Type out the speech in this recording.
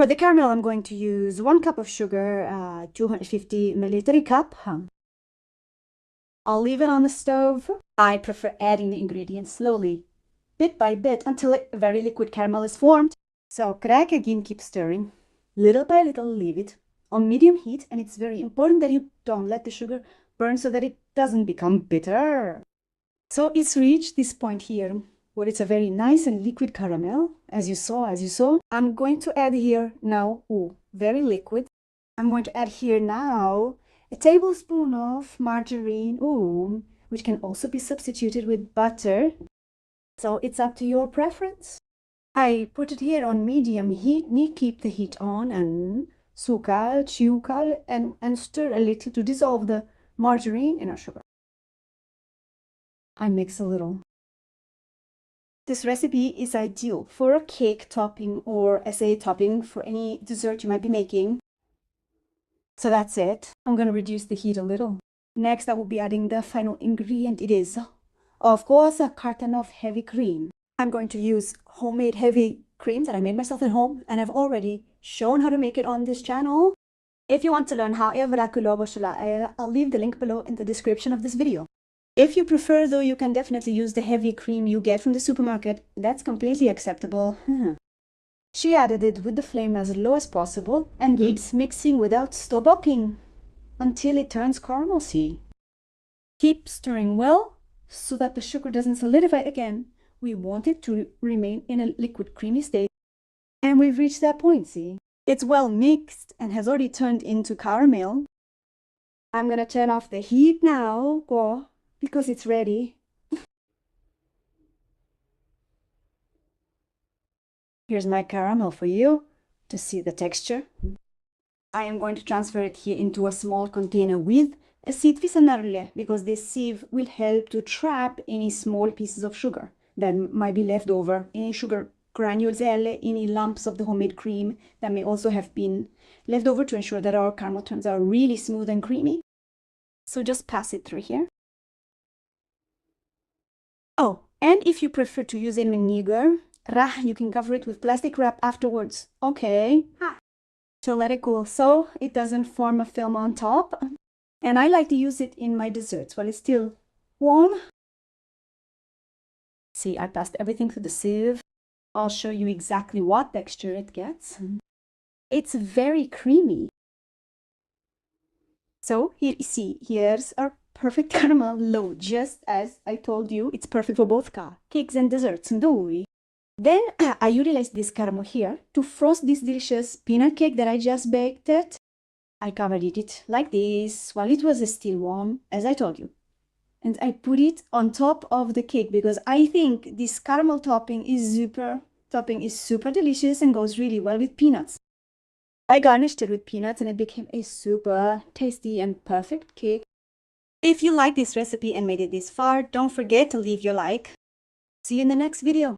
For the caramel, I'm going to use 1 cup of sugar, 250 milliliter cup. I'll leave it on the stove. I prefer adding the ingredients slowly, bit by bit, until a very liquid caramel is formed. So crack again, keep stirring. Little by little, leave it on medium heat, and it's very important that you don't let the sugar burn so that it doesn't become bitter. So it's reached this point here where it's a very nice and liquid caramel, as you saw. I'm going to add here now, very liquid. I'm going to add here now a tablespoon of margarine, which can also be substituted with butter. So it's up to your preference. I put it here on medium heat. Keep the heat on and sukal, and stir a little to dissolve the margarine in our sugar. I mix a little. This recipe is ideal for a cake topping or as a topping for any dessert you might be making. So that's it. I'm going to reduce the heat a little. Next, I will be adding the final ingredient. It is, of course, a carton of heavy cream. I'm going to use homemade heavy cream that I made myself at home, and I've already shown how to make it on this channel. If you want to learn how I'll leave the link below in the description of this video. If you prefer, though, you can definitely use the heavy cream you get from the supermarket. That's completely acceptable. She added it with the flame as low as possible and keeps mixing without stopping until it turns caramelly. Keep stirring well so that the sugar doesn't solidify again. We want it to remain in a liquid creamy state. And we've reached that point, see? It's well mixed and has already turned into caramel. I'm gonna turn off the heat now, because it's ready. Here's my caramel for you to see the texture. I am going to transfer it here into a small container with a sieve because this sieve will help to trap any small pieces of sugar that might be left over, any sugar granules, any lumps of the homemade cream that may also have been left over, to ensure that our caramel turns out really smooth and creamy. So just pass it through here. Oh, and if you prefer to use a vinegar, you can cover it with plastic wrap afterwards. Okay. So let it cool so it doesn't form a film on top. And I like to use it in my desserts while it's still warm. See, I passed everything through the sieve. I'll show you exactly what texture it gets. It's very creamy. So here you see, here's our perfect caramel low, just as I told you. It's perfect for both cakes and desserts. Then I utilized this caramel here to frost this delicious peanut cake that I just baked. I covered it like this while it was still warm, as I told you. And I put it on top of the cake because I think this caramel topping is super delicious and goes really well with peanuts. I garnished it with peanuts and it became a super tasty and perfect cake. If you like this recipe and made it this far, don't forget to leave your like. See you in the next video.